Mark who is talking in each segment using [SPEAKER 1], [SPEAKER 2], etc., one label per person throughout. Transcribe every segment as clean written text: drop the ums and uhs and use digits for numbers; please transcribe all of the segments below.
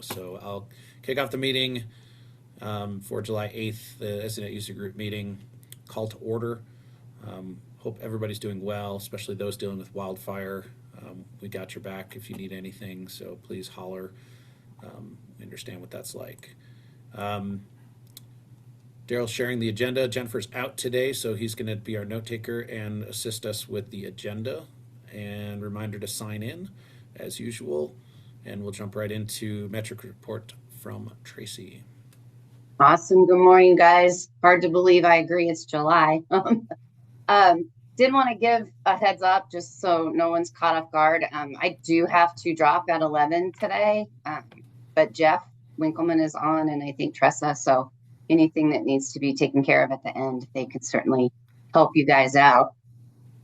[SPEAKER 1] So I'll kick off the meeting for July 8th, the ESInet user group meeting. Call to order. Hope everybody's doing well, especially those dealing with wildfire. We got your back if you need anything, so please holler. We understand what that's like. Daryl's sharing the agenda. Jennifer's out today, so he's going to be our note taker and assist us with the agenda. And reminder to sign in as usual. And we'll jump right into metric report from Tracy.
[SPEAKER 2] Awesome. Good morning, guys. Hard to believe I agree it's July. Did want to give a heads up just so no one's caught off guard. I do have to drop at 11 today, but Jeff Winkleman is on and I think Tressa. So anything that needs to be taken care of at the end, they can certainly help you guys out.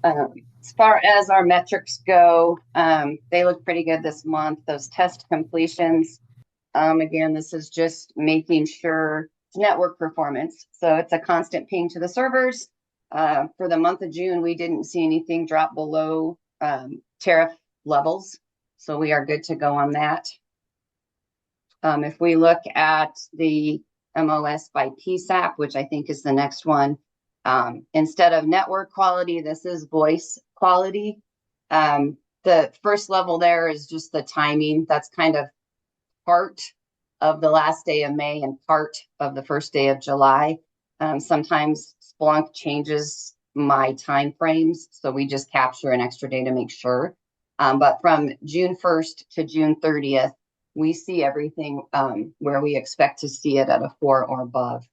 [SPEAKER 2] As far as our metrics go, they look pretty good this month. Those test completions, again, this is just making sure network performance. So it's a constant ping to the servers. For the month of June, we didn't see anything drop below tariff levels. So we are good to go on that. If we look at the MOS by PSAP, which I think is the next one, instead of network quality, this is voice quality. The first level there is just the timing. That's kind of part of the last day of May and part of the first day of July. Sometimes Splunk changes my time frames, so we just capture an extra day to make sure. But from June 1st to June 30th, we see everything where we expect to see it at a 4 or above.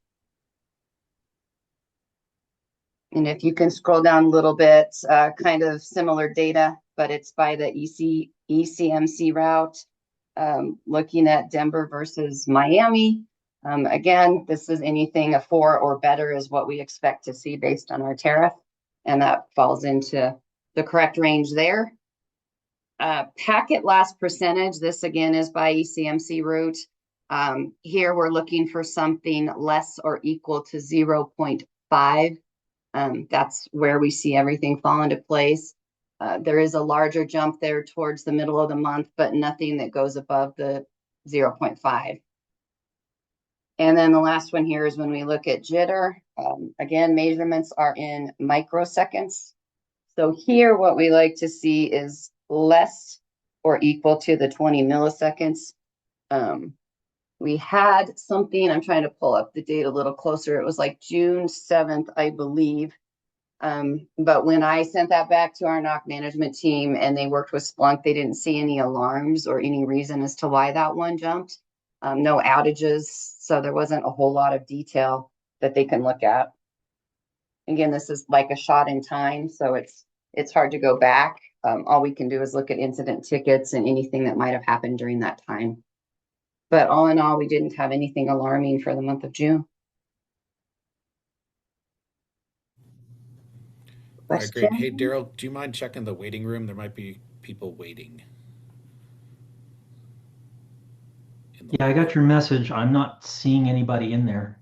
[SPEAKER 2] And if you can scroll down a little bit, kind of similar data, but it's by the ECMC route, looking at Denver versus Miami. Again, this is anything a 4 or better is what we expect to see based on our tariff, and that falls into the correct range there. Packet loss percentage, this again is by ECMC route. Here we're looking for something less or equal to 0.5. That's where we see everything fall into place. There is a larger jump there towards the middle of the month, but nothing that goes above the 0.5. And then the last one here is when we look at jitter. Again, measurements are in microseconds. So here what we like to see is less or equal to the 20 milliseconds. We had something, I'm trying to pull up the date a little closer. It was like June 7th, I believe. But when I sent that back to our NOC management team and they worked with Splunk, they didn't see any alarms or any reason as to why that one jumped. No outages, so there wasn't a whole lot of detail that they can look at. Again, this is like a shot in time, so it's hard to go back. All we can do is look at incident tickets and anything that might have happened during that time. But all in all, we didn't have anything alarming for the month of June.
[SPEAKER 1] All right, great. Hey, Daryl, do you mind checking the waiting room? There might be people waiting.
[SPEAKER 3] Yeah, I got your message. I'm not seeing anybody in there.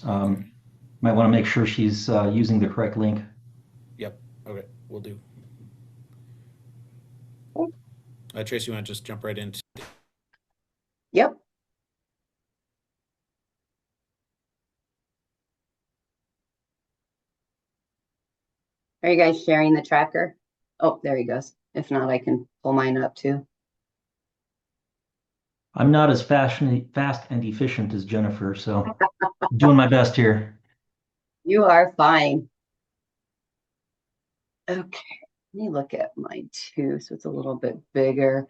[SPEAKER 3] Might want to make sure she's using the correct link.
[SPEAKER 1] Yep. Okay, we'll do. Tracy, you want to just jump right into?
[SPEAKER 2] Yep. Are you guys sharing the tracker? Oh, there he goes. If not, I can pull mine up too.
[SPEAKER 3] I'm not as fast and efficient as Jennifer, so I'm doing my best here.
[SPEAKER 2] You are fine. Okay, let me look at mine too, so it's a little bit bigger.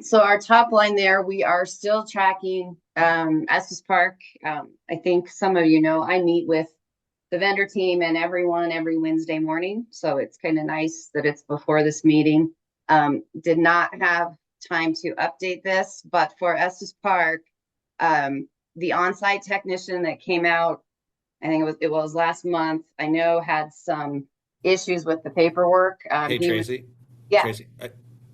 [SPEAKER 2] So our top line there, we are still tracking Estes Park. I think some of you know I meet with the vendor team and everyone every Wednesday morning, so it's kind of nice that it's before this meeting. Did not have time to update this, but for Estes Park, the on-site technician that came out, I think it was last month, I know had some issues with the paperwork.
[SPEAKER 1] Hey, Tracy.
[SPEAKER 2] Yeah.
[SPEAKER 1] Tracy,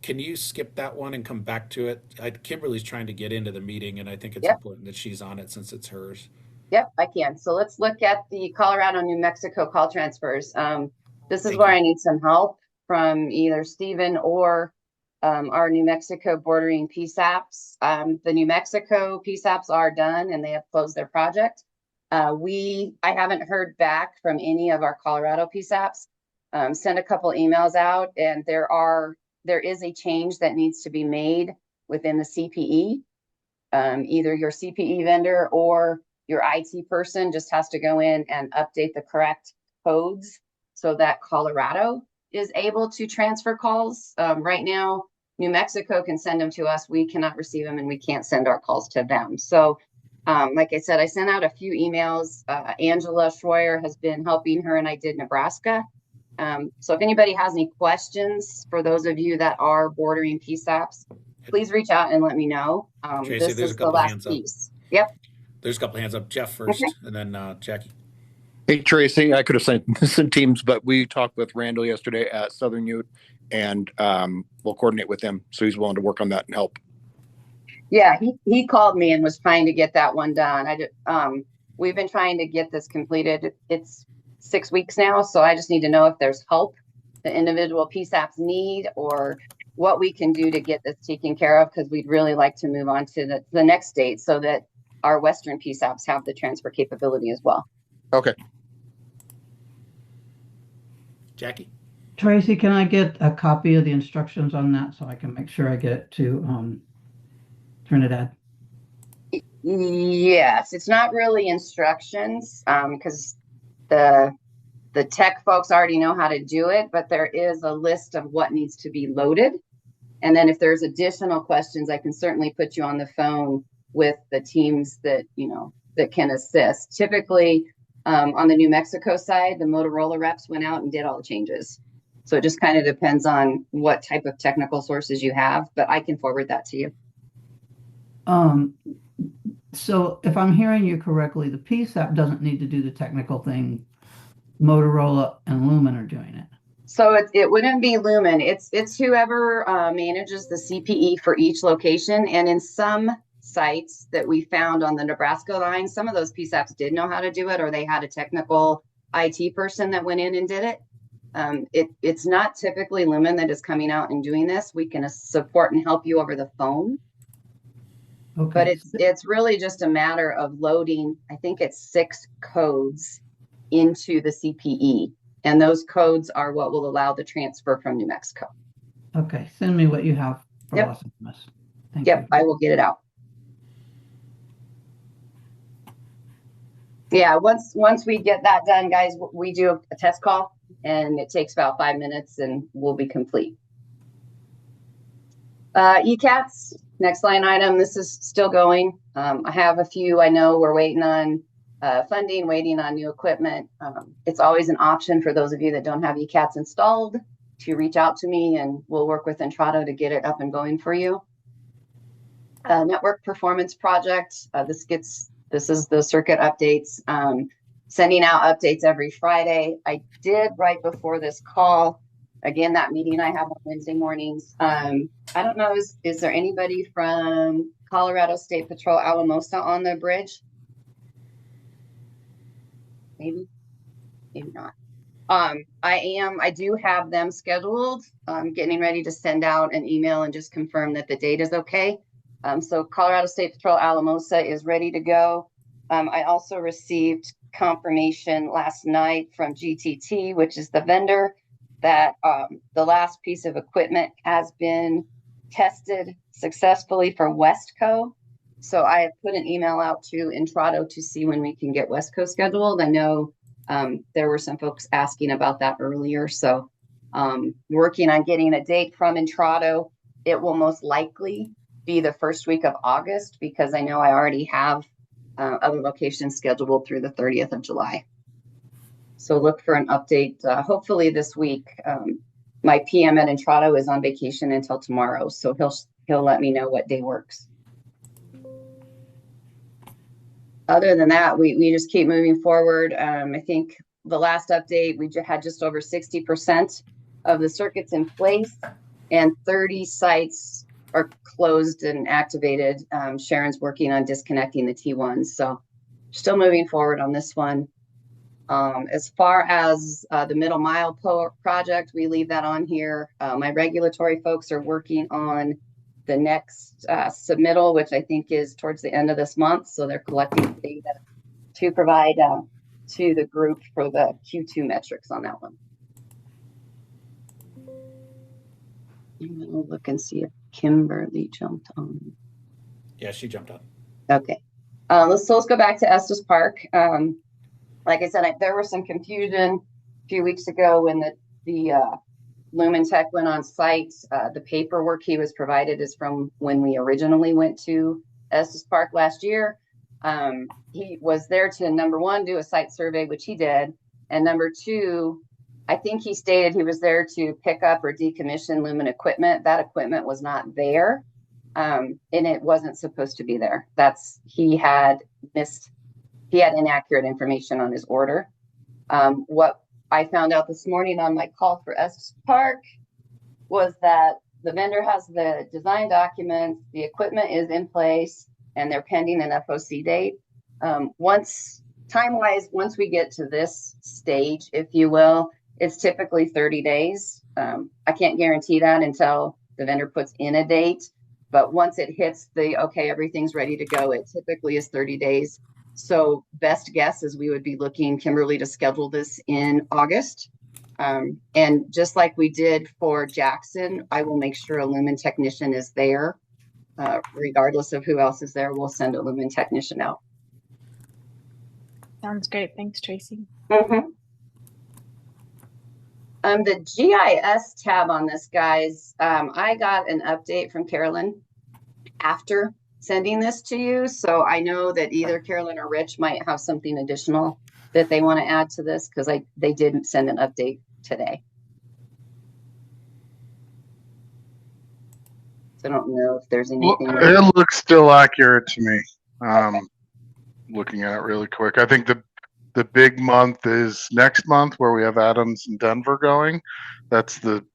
[SPEAKER 1] can you skip that one and come back to it? Kimberly's trying to get into the meeting, and I think it's important that she's on it since it's hers.
[SPEAKER 2] Yep, I can. So let's look at the Colorado, New Mexico call transfers. This is where I need some help from either Stephen or our New Mexico bordering PSAPs. The New Mexico PSAPs are done and they have closed their project. I haven't heard back from any of our Colorado PSAPs. Sent a couple emails out, and there is a change that needs to be made within the CPE. Either your CPE vendor or your IT person just has to go in and update the correct codes so that Colorado is able to transfer calls. Right now, New Mexico can send them to us. We cannot receive them, and we can't send our calls to them. So, like I said, I sent out a few emails. Angela Schroyer has been helping her, and I did Nebraska. So if anybody has any questions for those of you that are bordering PSAPs, please reach out and let me know.
[SPEAKER 1] Tracy,
[SPEAKER 2] This
[SPEAKER 1] there's
[SPEAKER 2] is
[SPEAKER 1] a couple
[SPEAKER 2] the last
[SPEAKER 1] hands up.
[SPEAKER 2] piece. Yep.
[SPEAKER 1] There's a couple hands up. Jeff first,
[SPEAKER 2] Okay.
[SPEAKER 1] and then Jackie.
[SPEAKER 4] Hey, Tracy, I could have sent teams, but we talked with Randall yesterday at Southern Ute, and we'll coordinate with him. So he's willing to work on that and help.
[SPEAKER 2] Yeah, he called me and was trying to get that one done. We've been trying to get this completed. It's 6 weeks now, so I just need to know if there's help the individual PSAPs need or what we can do to get this taken care of, because we'd really like to move on to the next state so that our Western PSAPs have the transfer capability as well.
[SPEAKER 4] Okay.
[SPEAKER 1] Jackie.
[SPEAKER 5] Tracy, can I get a copy of the instructions on that so I can make sure I get it to Trinidad?
[SPEAKER 2] Yes, it's not really instructions because the tech folks already know how to do it, but there is a list of what needs to be loaded. And then if there's additional questions, I can certainly put you on the phone with the teams that, that can assist. Typically, on the New Mexico side, the Motorola reps went out and did all the changes. So it just kind of depends on what type of technical sources you have, but I can forward that to you.
[SPEAKER 5] So if I'm hearing you correctly, the PSAP doesn't need to do the technical thing. Motorola and Lumen are doing it.
[SPEAKER 2] So it wouldn't be Lumen. It's whoever manages the CPE for each location. And in some sites that we found on the Nebraska line, some of those PSAPs did know how to do it, or they had a technical IT person that went in and did it. It's not typically Lumen that is coming out and doing this. We can support and help you over the phone.
[SPEAKER 5] Okay.
[SPEAKER 2] But it's really just a matter of loading, I think it's 6 codes into the CPE. And those codes are what will allow the transfer from New Mexico.
[SPEAKER 5] Okay. Send me what you have for
[SPEAKER 2] Yep.
[SPEAKER 5] Los Angeles. Thank you.
[SPEAKER 2] I will get it out. Yeah, once we get that done, guys, we do a test call and it takes about 5 minutes and we'll be complete. ECATs, next line item, this is still going. I have a few I know we're waiting on funding, waiting on new equipment. It's always an option for those of you that don't have ECATs installed to reach out to me and we'll work with Entrado to get it up and going for you. Network performance project, this is the circuit updates, sending out updates every Friday. I did right before this call, again, that meeting I have on Wednesday mornings. I don't know, is there anybody from Colorado State Patrol Alamosa on the bridge? Maybe not. I do have them scheduled. I'm getting ready to send out an email and just confirm that the date is okay. So Colorado State Patrol Alamosa is ready to go. I also received confirmation last night from GTT, which is the vendor, that the last piece of equipment has been tested successfully for Westco. So I have put an email out to Entrado to see when we can get Westco scheduled. I know there were some folks asking about that earlier. So working on getting a date from Entrado. It will most likely be the first week of August because I know I already have other locations scheduled through the 30th of July. So look for an update hopefully this week. My PM at Entrado is on vacation until tomorrow, so he'll let me know what day works. Other than that, we just keep moving forward. I think the last update, we had just over 60% of the circuits in place and 30 sites are closed and activated. Sharon's working on disconnecting the T1s. So still moving forward on this one. As far as the middle mile project, we leave that on here. My regulatory folks are working on the next submittal, which I think is towards the end of this month. So they're collecting data to provide to the group for the Q2 metrics on that one. I'm gonna look and see if Kimberly jumped on.
[SPEAKER 1] Yeah, she jumped on.
[SPEAKER 2] Okay. Let's go back to Estes Park. Like I said, there was some confusion a few weeks ago when the Lumen Tech went on site. The paperwork he was provided is from when we originally went to Estes Park last year. He was there to, number one, do a site survey, which he did. And number two, I think he stated he was there to pick up or decommission Lumen equipment. That equipment was not there. And it wasn't supposed to be there. He had inaccurate information on his order. What I found out this morning on my call for Estes Park was that the vendor has the design documents, the equipment is in place, and they're pending an FOC date. Time-wise, once we get to this stage, if you will, it's typically 30 days. I can't guarantee that until the vendor puts in a date, but once it hits okay, everything's ready to go, it typically is 30 days. So best guess is we would be looking, Kimberly, to schedule this in August. And just like we did for Jackson, I will make sure a Lumen technician is there. Regardless of who else is there, we'll send a Lumen technician out.
[SPEAKER 6] Sounds great. Thanks, Tracy.
[SPEAKER 2] Mm-hmm. The GIS tab on this, guys, I got an update from Carolyn after sending this to you. So I know that either Carolyn or Rich might have something additional that they want to add to this because they didn't send an update today. So I don't know if there's anything.
[SPEAKER 7] Well, it looks still accurate to me. Looking at it really quick. I think the big month is next month where we have Adams and Denver going. That's the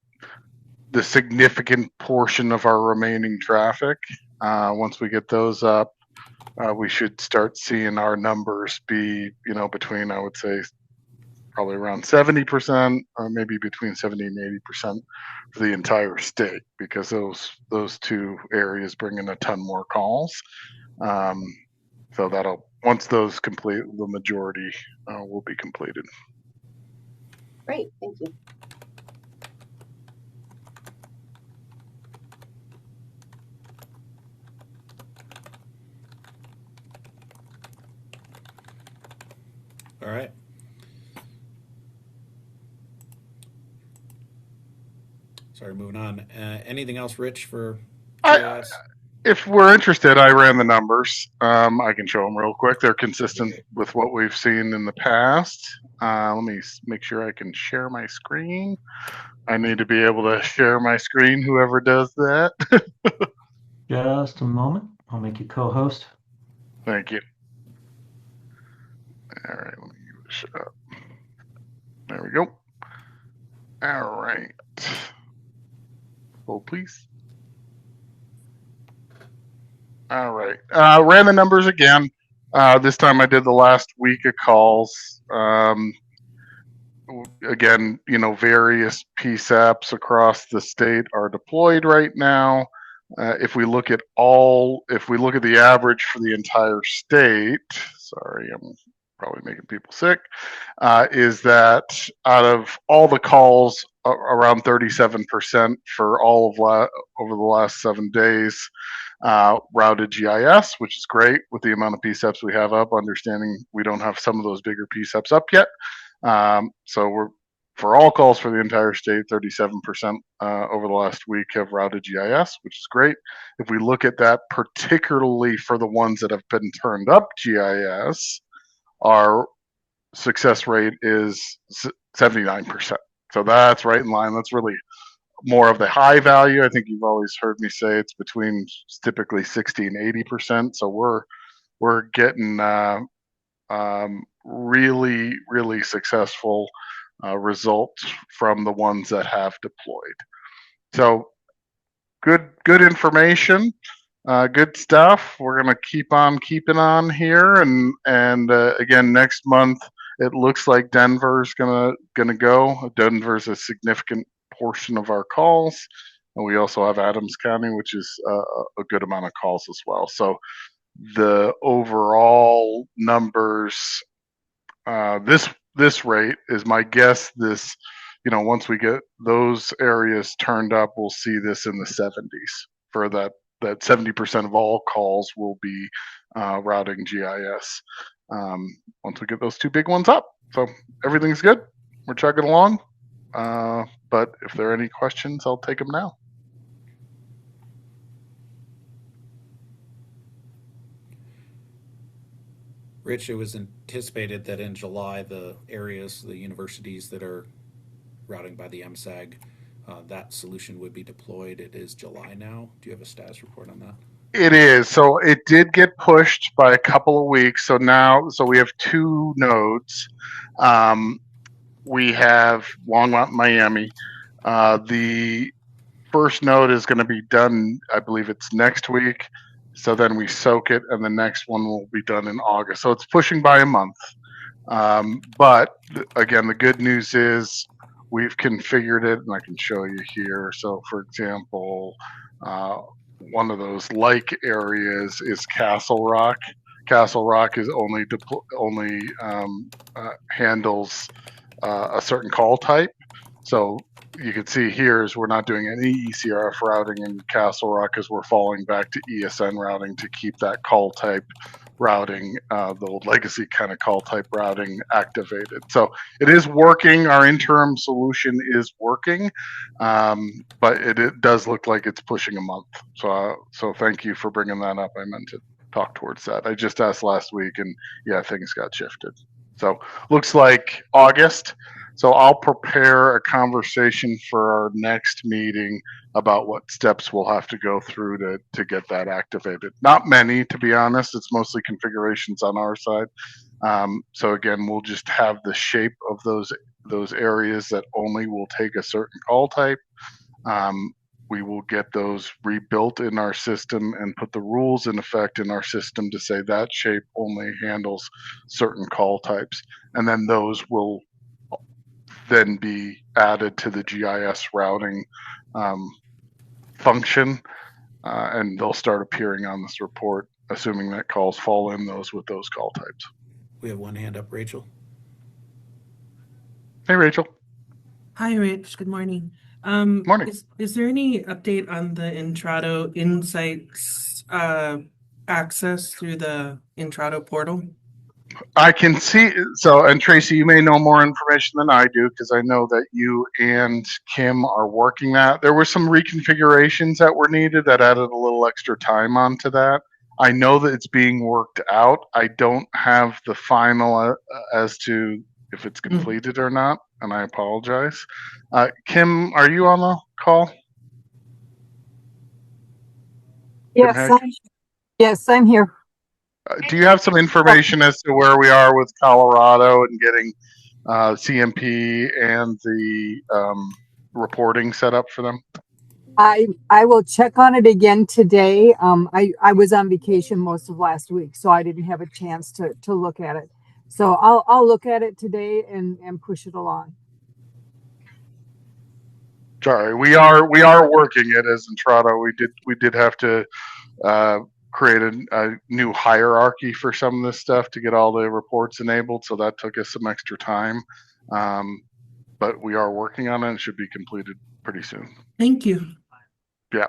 [SPEAKER 7] significant portion of our remaining traffic. Once we get those up, we should start seeing our numbers be, between, I would say, probably around 70% or maybe between 70 and 80% for the entire state, because those two areas bring in a ton more calls. So once those complete, the majority will be completed.
[SPEAKER 2] Great, thank you.
[SPEAKER 1] All right. Sorry, moving on. Anything else, Rich, for GIS?
[SPEAKER 7] If we're interested, I ran the numbers. I can show them real quick. They're consistent with what we've seen in the past. Let me make sure I can share my screen. I need to be able to share my screen, whoever does that.
[SPEAKER 3] Just a moment. I'll make you co-host.
[SPEAKER 7] Thank you. All right, let me give it a shot. There we go. All right. Hold, please. All right. Ran the numbers again. This time I did the last week of calls. Again, various PSAPs across the state are deployed right now. If we look at the average for the entire state, sorry, I'm probably making people sick, is that out of all the calls, around 37% for all of over the last 7 days routed GIS, which is great with the amount of PSAPs we have up, understanding we don't have some of those bigger PSAPs up yet. So for all calls for the entire state, 37% over the last week have routed GIS, which is great. If we look at that, particularly for the ones that have been turned up GIS, our success rate is 79%. So that's right in line. That's really more of the high value. I think you've always heard me say it's between typically 60 and 80%. So we're getting really, really successful results from the ones that have deployed. So good information, good stuff. We're gonna keep on keeping on here, and again next month It looks like Denver's gonna go. Denver's a significant portion of our calls, and we also have Adams County, which is a good amount of calls as well. So the overall numbers, this rate is my guess. This, once we get those areas turned up, we'll see this in the 70s for that 70% of all calls will be routing GIS once we get those two big ones up. So everything's good. We're chugging along. But if there are any questions, I'll take them now.
[SPEAKER 1] Rich, it was anticipated that in July, the areas, the universities that are routing by the MSAG, that solution would be deployed. It is July now. Do you have a status report on that?
[SPEAKER 7] It is. So it did get pushed by a couple of weeks. So we have two nodes. We have Longmont, Miami. The first node is going to be done, I believe it's next week. So then we soak it, and the next one will be done in August. So it's pushing by a month. But again, the good news is we've configured it, and I can show you here. So for example, one of those like areas is Castle Rock. Castle Rock is only handles a certain call type. So you can see here is we're not doing any ECRF routing in Castle Rock because we're falling back to ESN routing to keep that call type routing, the old legacy kind of call type routing activated. So it is working. Our interim solution is working, but it does look like it's pushing a month. So thank you for bringing that up. I meant to talk towards that. I just asked last week, and yeah, things got shifted. So looks like August. So I'll prepare a conversation for our next meeting about what steps we'll have to go through to get that activated. Not many, to be honest. It's mostly configurations on our side. So again, we'll just have the shape of those areas that only will take a certain call type. We will get those rebuilt in our system and put the rules in effect in our system to say that shape only handles certain call types. And then those will then be added to the GIS routing function, and they'll start appearing on this report, assuming that calls fall in those with those call types.
[SPEAKER 1] We have one hand up, Rachel.
[SPEAKER 7] Hey, Rachel.
[SPEAKER 6] Hi, Rich. Good morning.
[SPEAKER 7] Morning.
[SPEAKER 6] Is there any update on the Intrado Insights access through the Intrado portal?
[SPEAKER 7] I can see, and Tracy, you may know more information than I do because I know that you and Kim are working that. There were some reconfigurations that were needed that added a little extra time onto that. I know that it's being worked out. I don't have the final as to if it's completed or not, and I apologize. Kim, are you on the call?
[SPEAKER 8] Yes, I'm here.
[SPEAKER 7] Do you have some information as to where we are with Colorado and getting CMP and the reporting set up for them?
[SPEAKER 8] I will check on it again today. I was on vacation most of last week, so I didn't have a chance to look at it. So I'll look at it today and push it along.
[SPEAKER 7] Sorry, we are working it as Intrado. We did have to create a new hierarchy for some of this stuff to get all the reports enabled. So that took us some extra time. But we are working on it and should be completed pretty soon.
[SPEAKER 6] Thank you.
[SPEAKER 7] Yeah.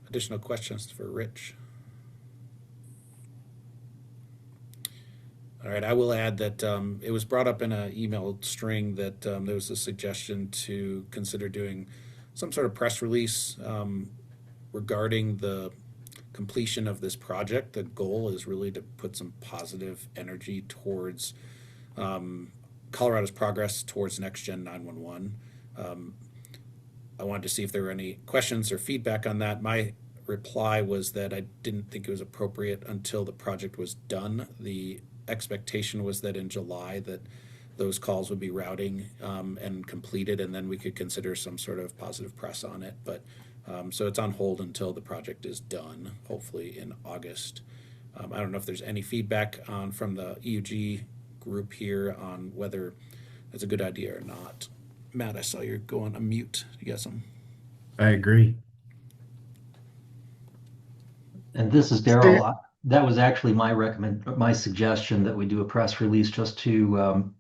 [SPEAKER 1] Additional questions for Rich? All right, I will add that it was brought up in an email string that there was a suggestion to consider doing some sort of press release regarding the completion of this project. The goal is really to put some positive energy towards Colorado's progress towards Next Gen 911. I wanted to see if there were any questions or feedback on that. My reply was that I didn't think it was appropriate until the project was done. The expectation was that in July that those calls would be routing and completed, and then we could consider some sort of positive press on it. But so it's on hold until the project is done, hopefully in August. I don't know if there's any feedback from the EUG group here on whether it's a good idea or not. Matt, I saw you go on a mute. You got some?
[SPEAKER 9] I agree.
[SPEAKER 3] And this is
[SPEAKER 7] Steve,
[SPEAKER 3] Daryl. That was actually my suggestion that we do a press release just to,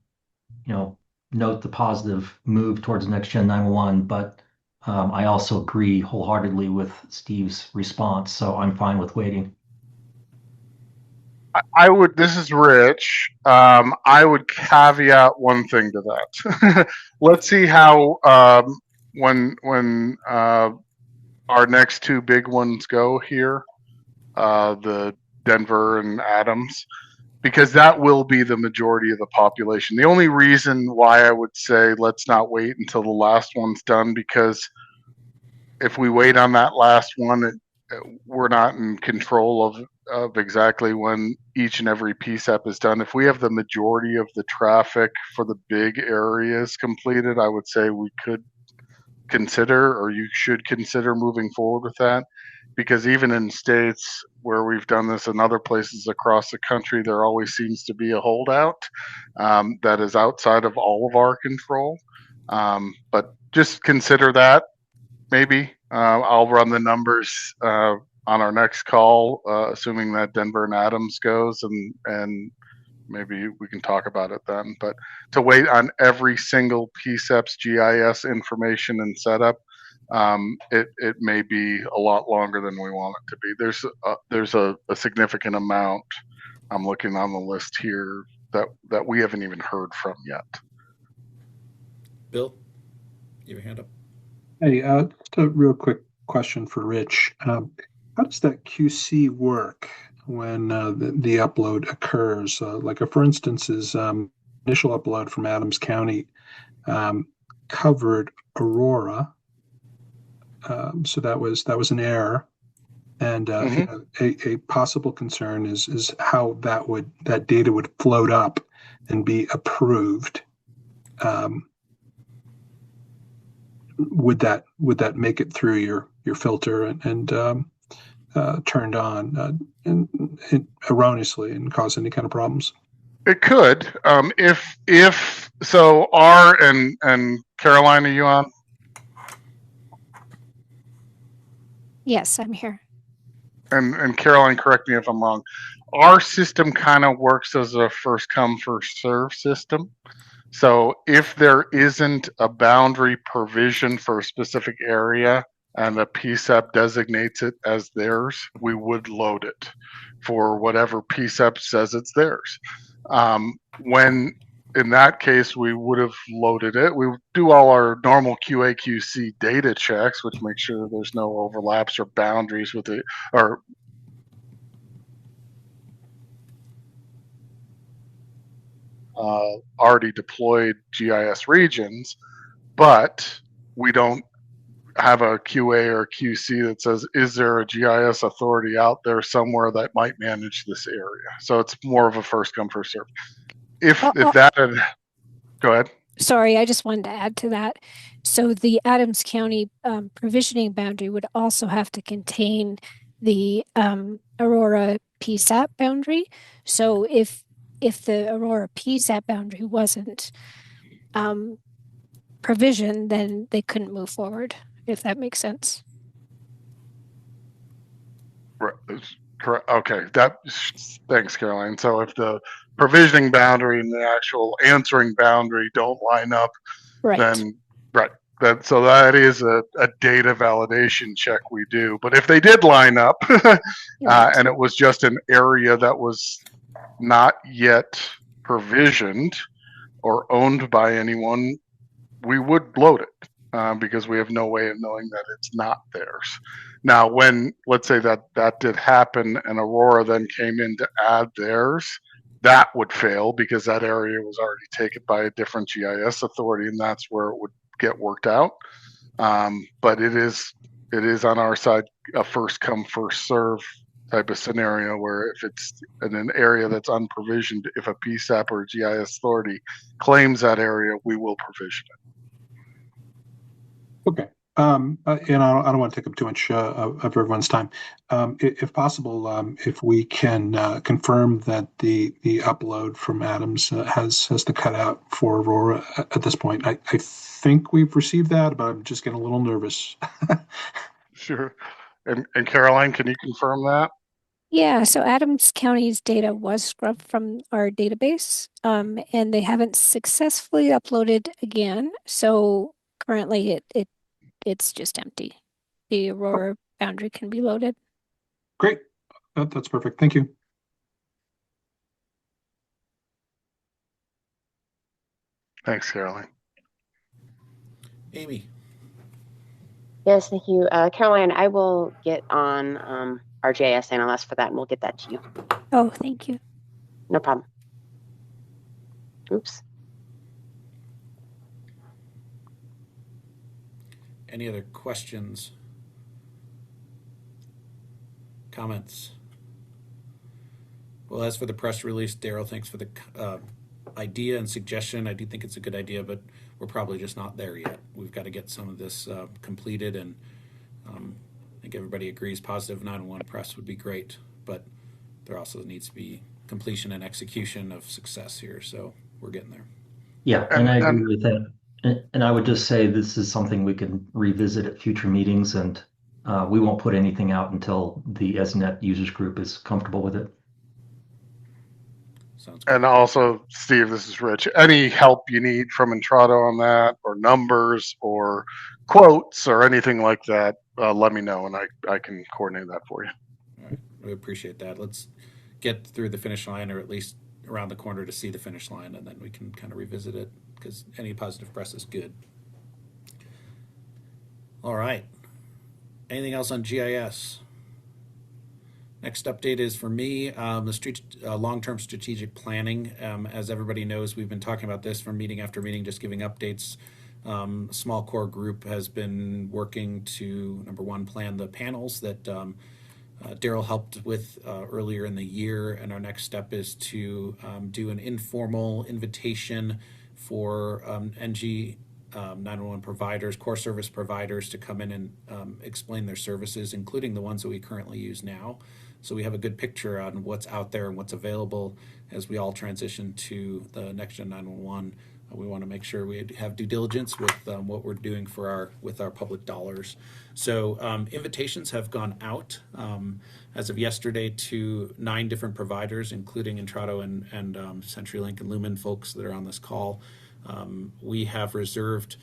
[SPEAKER 3] note the positive move towards next gen 911. But I also agree wholeheartedly with Steve's response, so I'm fine with waiting.
[SPEAKER 7] I would, this is Rich. I would caveat one thing to that. Let's see how, when our next two big ones go here, the Denver and Adams, because that will be the majority of the population. The only reason why I would say let's not wait until the last one's done, because if we wait on that last one, we're not in control of exactly when each and every PSEP is done. If we have the majority of the traffic for the big areas completed, I would say we could consider, or you should consider, moving forward with that. Because even in states where we've done this and other places across the country, there always seems to be a holdout that is outside of all of our control. But just consider that. Maybe I'll run the numbers on our next call, assuming that Denver and Adams goes, and maybe we can talk about it then. But to wait on every single PSEP's GIS information and setup, it may be a lot longer than we want it to be. There's a significant amount. I'm looking on the list here that we haven't even heard from yet.
[SPEAKER 1] Bill, your hand up.
[SPEAKER 10] Hey, just a real quick question for Rich. How does that QC work when the upload occurs? For instance, is initial upload from Adams County covered Aurora? So that was an error, and a possible concern is how that data would float up and be approved. Would that make it through your filter and turned on erroneously and cause any kind of problems?
[SPEAKER 7] It could. If so, R and Caroline, are you on?
[SPEAKER 11] Yes, I'm here.
[SPEAKER 7] And Caroline, correct me if I'm wrong. Our system kind of works as a first come, first serve system. So if there isn't a boundary provision for a specific area and the PSEP designates it as theirs, we would load it for whatever PSEP says it's theirs. When in that case, we would have loaded it. We do all our normal QA/QC data checks, which make sure there's no overlaps or boundaries with it, or already deployed GIS regions, but we don't have a QA or QC that says, is there a GIS authority out there somewhere that might manage this area? So it's more of a first come, first serve. If that had, go ahead.
[SPEAKER 11] Sorry, I just wanted to add to that. So the Adams County provisioning boundary would also have to contain the Aurora PSAP boundary. So if the Aurora PSAP boundary wasn't provisioned, then they couldn't move forward, if that makes sense.
[SPEAKER 7] Correct. Okay. Thanks, Caroline. So if the provisioning boundary and the actual answering boundary don't line up,
[SPEAKER 11] right,
[SPEAKER 7] then so that is a data validation check we do. But if they did line up, and it was just an area that was not yet provisioned or owned by anyone, we would load it because we have no way of knowing that it's not theirs. Now, when, let's say that did happen and Aurora then came in to add theirs, that would fail because that area was already taken by a different GIS authority, and that's where it would get worked out. But it is on our side a first come, first serve type of scenario where if it's in an area that's unprovisioned, if a PSAP or a GIS authority claims that area, we will provision it.
[SPEAKER 10] Okay. And I don't want to take up too much of everyone's time. If possible, if we can confirm that the upload from Adams has the cutout for Aurora at this point. I think we've received that, but I'm just getting a little nervous.
[SPEAKER 7] Sure. And Caroline, can you confirm that?
[SPEAKER 11] Yeah, so Adams County's data was scrubbed from our database, and they haven't successfully uploaded again. So currently it's just empty. The Aurora boundary can be loaded.
[SPEAKER 10] Great. That's perfect. Thank you.
[SPEAKER 7] Thanks, Caroline.
[SPEAKER 1] Amy.
[SPEAKER 9] Yes, thank you. Caroline, I will get on our JS analyst for that, and we'll get that to you.
[SPEAKER 11] Oh, thank you.
[SPEAKER 9] No problem. Oops.
[SPEAKER 1] Any other questions? Comments? Well, as for the press release, Daryl, thanks for the idea and suggestion. I do think it's a good idea, but we're probably just not there yet. We've got to get some of this completed, and I think everybody agrees positive 911 press would be great, but there also needs to be completion and execution of success here, so we're getting there.
[SPEAKER 3] Yeah, and I agree with that. And I would just say this is something we can revisit at future meetings, and we won't put anything out until the ESInet users group is comfortable with it.
[SPEAKER 1] Sounds good.
[SPEAKER 7] And also, Steve, this is Rich. Any help you need from Intrado on that, or numbers, or quotes, or anything like that, let me know, and I can coordinate that for you.
[SPEAKER 1] All right, we appreciate that. Let's get through the finish line, or at least around the corner to see the finish line, and then we can kind of revisit it, because any positive press is good. All right. Anything else on GIS? Next update is for me, the long-term strategic planning. As everybody knows, we've been talking about this from meeting after meeting, just giving updates. A small core group has been working to, number one, plan the panels that Daryl helped with earlier in the year, and our next step is to do an informal invitation for NG 911 providers, core service providers, to come in and explain their services, including the ones that we currently use now. So we have a good picture on what's out there and what's available as we all transition to the next gen 911. We want to make sure we have due diligence with what we're doing with our public dollars. So invitations have gone out as of yesterday to 9 different providers, including Intrado and CenturyLink and Lumen folks that are on this call. We have reserved,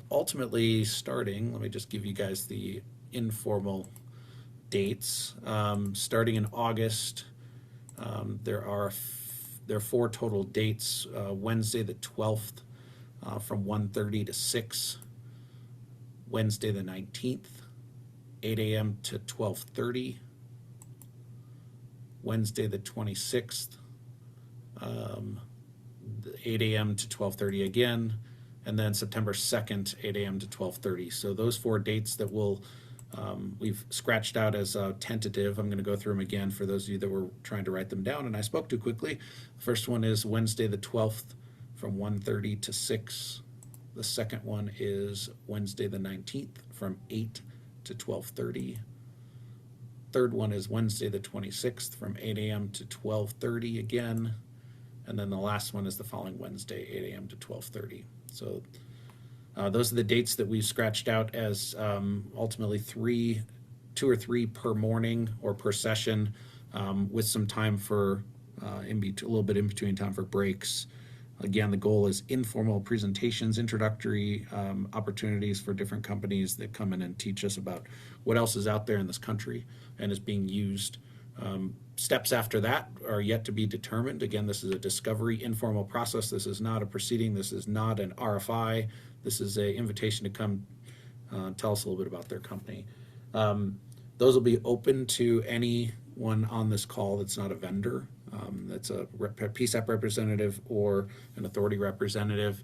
[SPEAKER 1] ultimately starting, let me just give you guys the informal dates. Starting in August, there are 4 total dates. Wednesday the 12th from 1:30 to 6. Wednesday the 19th, 8 a.m. to 12:30. Wednesday the 26th, 8 a.m. to 12:30 again. And then September 2nd, 8 a.m. to 12:30. So those 4 dates that we've scratched out as tentative. I'm going to go through them again for those of you that were trying to write them down and I spoke too quickly. The first one is Wednesday the 12th from 1:30 to 6. The second one is Wednesday the 19th from 8 to 12:30. Third one is Wednesday the 26th from 8 a.m. to 12:30 again. And then the last one is the following Wednesday, 8 a.m. to 12:30. So those are the dates that we've scratched out as ultimately 2 or 3 per morning or per session, with some time for a little bit in between time for breaks. Again, the goal is informal presentations, introductory opportunities for different companies that come in and teach us about what else is out there in this country and is being used. Steps after that are yet to be determined. Again, this is a discovery informal process. This is not a proceeding. This is not an RFI. This is an invitation to come tell us a little bit about their company. Those will be open to anyone on this call that's not a vendor. That's a PSAP representative or an authority representative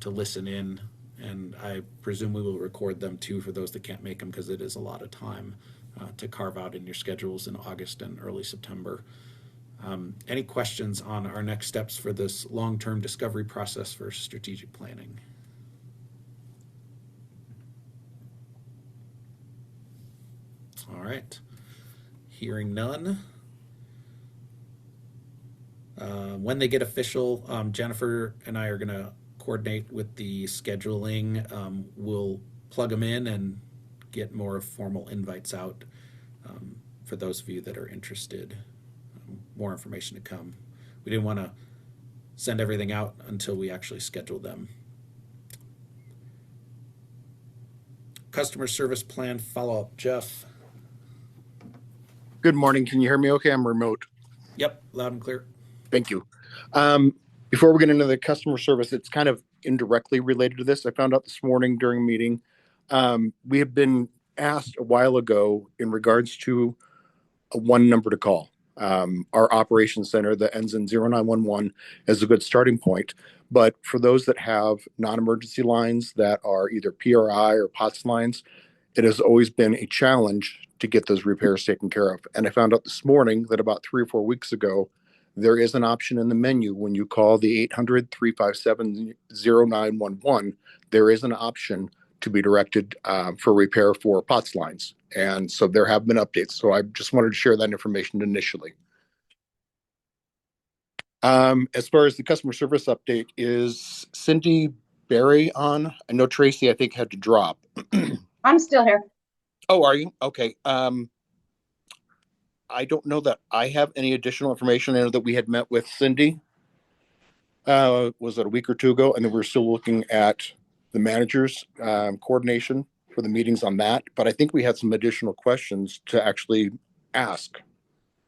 [SPEAKER 1] to listen in. And I presume we will record them too for those that can't make them, because it is a lot of time to carve out in your schedules in August and early September. Any questions on our next steps for this long-term discovery process for strategic planning? All right. Hearing none. When they get official, Jennifer and I are going to coordinate with the scheduling. We'll plug them in and get more formal invites out for those of you that are interested. More information to come. We didn't want to send everything out until we actually schedule them. Customer service plan follow-up, Jeff.
[SPEAKER 4] Good morning. Can you hear me okay? I'm remote.
[SPEAKER 1] Yep, loud and clear.
[SPEAKER 4] Thank you. Before we get into the customer service, it's kind of indirectly related to this. I found out this morning during a meeting. We have been asked a while ago in regards to a one number to call. Our operations center that ends in 0911 is a good starting point. But for those that have non-emergency lines that are either PRI or POTS lines, it has always been a challenge to get those repairs taken care of. And I found out this morning that about 3 or 4 weeks ago, there is an option in the menu when you call the 800-357-0911, there is an option to be directed for repair for POTS lines. And so there have been updates. So I just wanted to share that information initially. As far as the customer service update, is Cindy Berry on? I know Tracy, I think, had to drop.
[SPEAKER 2] I'm still here.
[SPEAKER 4] Oh, are you? Okay. I don't know that I have any additional information. I know that we had met with Cindy. Was it a week or two ago? And then we're still looking at the manager's coordination for the meetings on that. But I think we had some additional questions to actually ask.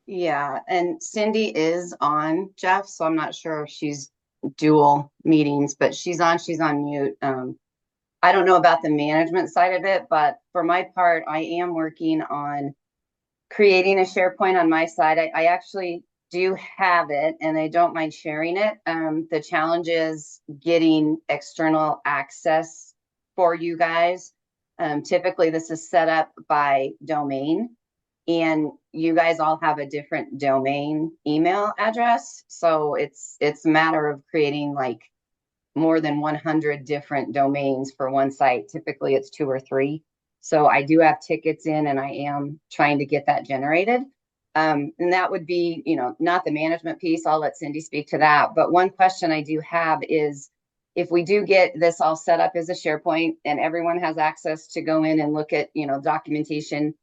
[SPEAKER 2] Yeah, and Cindy is on, Jeff, so I'm not sure if she's dual meetings, but she's on mute. I don't know about the management side of it, but for my part, I am working on creating a SharePoint on my side. I actually do have it and I don't mind sharing it. The challenge is getting external access for you guys. Typically this is set up by domain and you guys all have a different domain email address. So it's a matter of creating like more than 100 different domains for one site. Typically it's 2 or 3. So I do have tickets in and I am trying to get that generated. And that would be, not the management piece. I'll let Cindy speak to that. But one question I do have is if we do get this all set up as a SharePoint and everyone has access to go in and look at, documentation,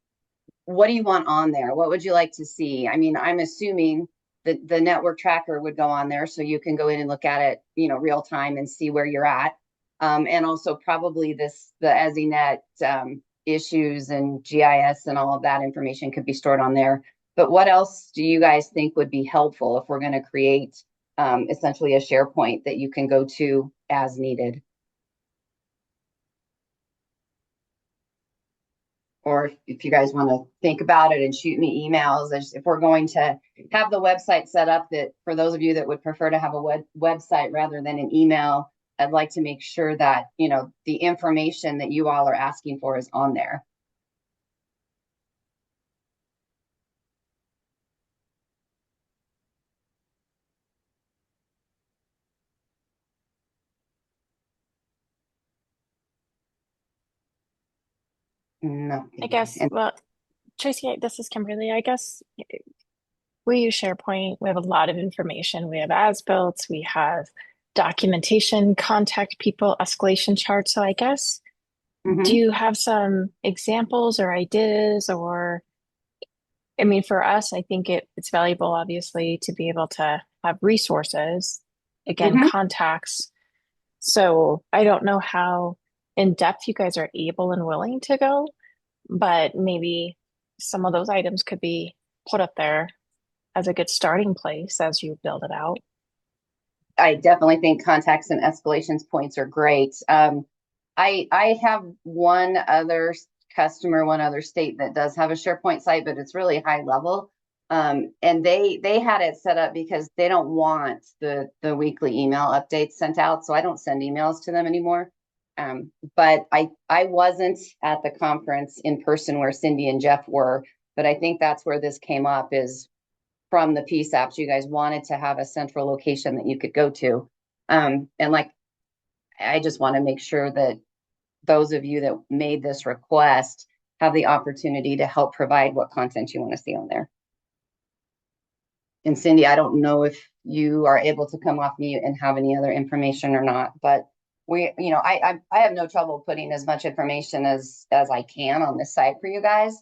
[SPEAKER 2] what do you want on there? What would you like to see? I mean, I'm assuming that the network tracker would go on there so you can go in and look at it, real time and see where you're at. And also probably the ESInet issues and GIS and all of that information could be stored on there. But what else do you guys think would be helpful if we're going to create essentially a SharePoint that you can go to as needed? Or if you guys want to think about it and shoot me emails, if we're going to have the website set up, that for those of you that would prefer to have a website rather than an email, I'd like to make sure that, the information that you all are asking for is on there. No.
[SPEAKER 12] I guess, well, Tracy, this is Kimberly. I guess we use SharePoint. We have a lot of information. We have as-built, we have documentation, contact people, escalation charts. So I guess, do you have some examples or ideas or, I mean, for us, I think it's valuable, obviously, to be able to have resources, again, contacts. So I don't know how in depth you guys are able and willing to go, but maybe some of those items could be put up there as a good starting place as you build it out.
[SPEAKER 2] I definitely think contacts and escalations points are great. I have one other customer, one other state that does have a SharePoint site, but it's really high level. And they had it set up because they don't want the weekly email updates sent out. So I don't send emails to them anymore. But I wasn't at the conference in person where Cindy and Jeff were, but I think that's where this came up, is from the PSAPs. You guys wanted to have a central location that you could go to. And like, I just want to make sure that those of you that made this request have the opportunity to help provide what content you want to see on there. And Cindy, I don't know if you are able to come off mute and have any other information or not, but we, you know, I have no trouble putting as much information as I can on this site for you guys.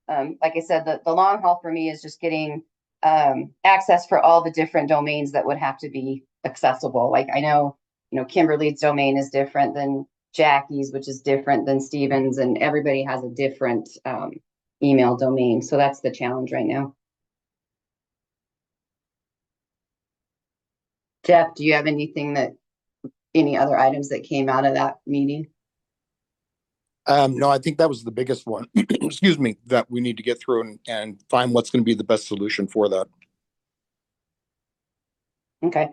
[SPEAKER 2] Like I said, the long haul for me is just getting access for all the different domains that would have to be accessible. Like I know, you know, Kimberly's domain is different than Jackie's, which is different than Steven's, and everybody has a different email domain. So that's the challenge right now. Jeff, do you have any other items that came out of that meeting?
[SPEAKER 4] No, I think that was the biggest one, excuse me, that we need to get through and find what's going to be the best solution for that.
[SPEAKER 2] Okay.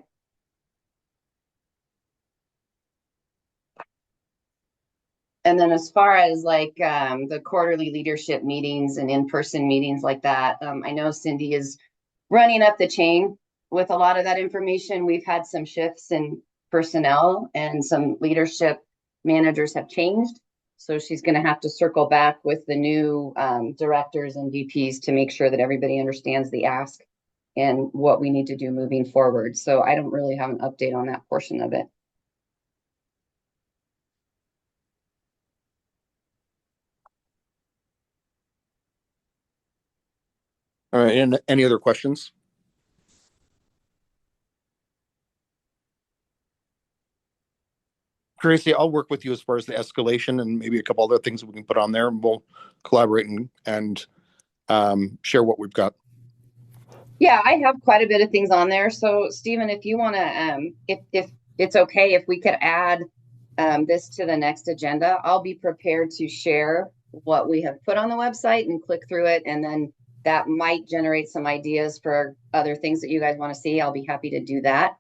[SPEAKER 2] And then as far as like the quarterly leadership meetings and in-person meetings like that, I know Cindy is running up the chain with a lot of that information. We've had some shifts in personnel and some leadership managers have changed. So she's going to have to circle back with the new directors and VPs to make sure that everybody understands the ask and what we need to do moving forward. So I don't really have an update on that portion of it.
[SPEAKER 4] All right, and any other questions? Tracy, I'll work with you as far as the escalation and maybe a couple other things that we can put on there, and we'll collaborate and share what we've got.
[SPEAKER 2] Yeah, I have quite a bit of things on there. So Stephen, if you want to, if it's okay, if we could add this to the next agenda, I'll be prepared to share what we have put on the website and click through it. And then that might generate some ideas for other things that you guys want to see. I'll be happy to do that.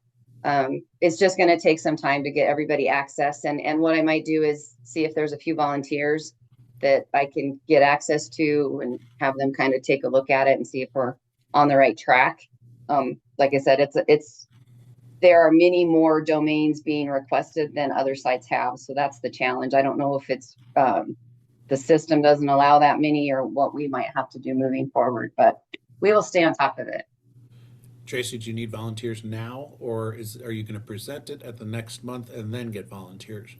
[SPEAKER 2] It's just going to take some time to get everybody access. And what I might do is see if there's a few volunteers that I can get access to and have them kind of take a look at it and see if we're on the right track. Like I said, there are many more domains being requested than other sites have. So that's the challenge. I don't know if it's the system doesn't allow that many or what we might have to do moving forward, but we will stay on top of it.
[SPEAKER 1] Tracy, do you need volunteers now, or are you going to present it at the next month and then get volunteers?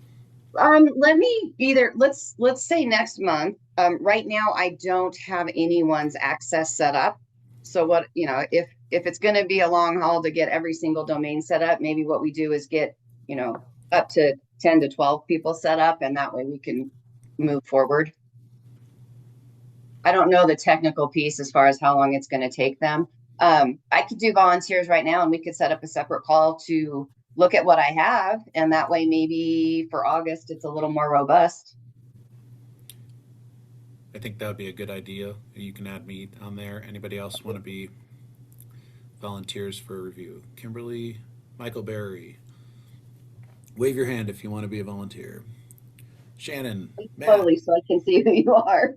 [SPEAKER 2] Let's say next month. Right now I don't have anyone's access set up. So what, you know, if it's going to be a long haul to get every single domain set up, maybe what we do is get, you know, up to 10 to 12 people set up, and that way we can move forward. I don't know the technical piece as far as how long it's going to take them. I could do volunteers right now, and we could set up a separate call to look at what I have, and that way maybe for August it's a little more robust.
[SPEAKER 1] I think that would be a good idea. You can add me on there. Anybody else want to be volunteers for review? Kimberly, Michael Berry. Wave your hand if you want to be a volunteer. Shannon, Matt.
[SPEAKER 2] Slowly so I can see who you are.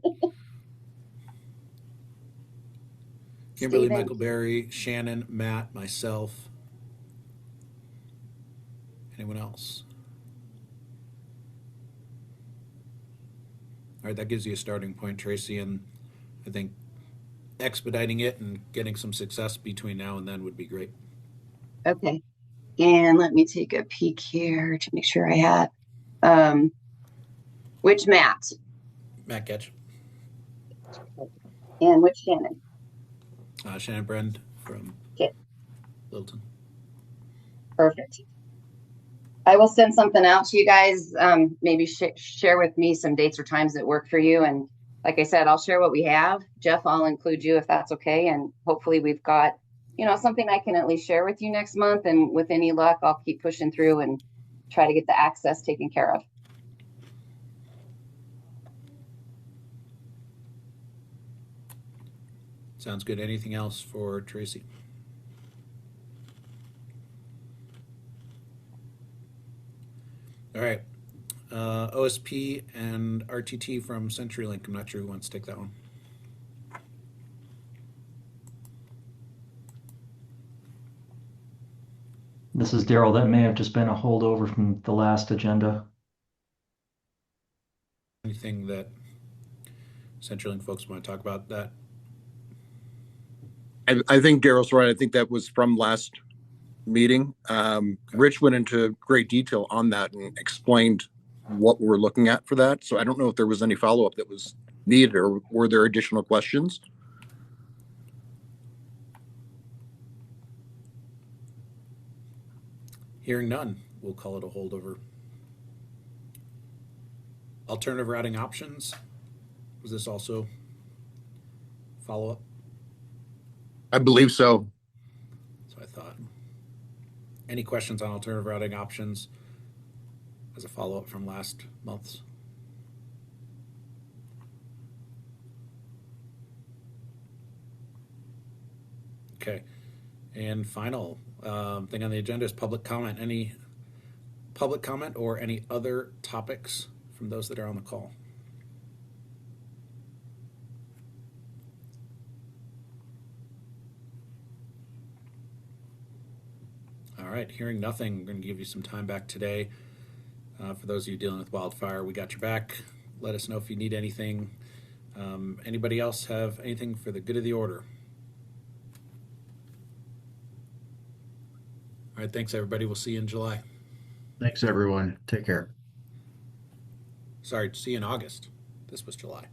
[SPEAKER 1] Kimberly,
[SPEAKER 2] Steven.
[SPEAKER 1] Michael Berry, Shannon, Matt, myself. Anyone else? All right, that gives you a starting point, Tracy, and I think expediting it and getting some success between now and then would be great.
[SPEAKER 2] Okay. And let me take a peek here to make sure I had which Matt?
[SPEAKER 1] Matt Ketch.
[SPEAKER 2] And which Shannon?
[SPEAKER 1] Shannon Brand from Littleton.
[SPEAKER 2] Perfect. I will send something out to you guys. Maybe share with me some dates or times that work for you. And like I said, I'll share what we have. Jeff, I'll include you if that's okay. And hopefully we've got, you know, something I can at least share with you next month. And with any luck, I'll keep pushing through and try to get the access taken care of.
[SPEAKER 1] Sounds good. Anything else for Tracy? All right. OSP and RTT from CenturyLink. I'm not sure who wants to take that one.
[SPEAKER 3] This is Daryl. That may have just been a holdover from the last agenda.
[SPEAKER 1] Anything that CenturyLink folks want to talk about that?
[SPEAKER 4] I think Daryl's right. I think that was from last meeting. Rich went into great detail on that and explained what we're looking at for that. So I don't know if there was any follow-up that was needed, or were there additional questions?
[SPEAKER 1] Hearing none, we'll call it a holdover. Alternative routing options. Was this also follow-up?
[SPEAKER 4] I believe so.
[SPEAKER 1] So I thought. Any questions on alternative routing options as a follow-up from last month's? Okay. And final thing on the agenda is public comment. Any public comment or any other topics from those that are on the call? All right, hearing nothing, I'm going to give you some time back today. For those of you dealing with wildfire, we got your back. Let us know if you need anything. Anybody else have anything for the good of the order? All right, thanks everybody. We'll see you in July.
[SPEAKER 13] Thanks, everyone. Take care.
[SPEAKER 1] Sorry, see you in August. This was July.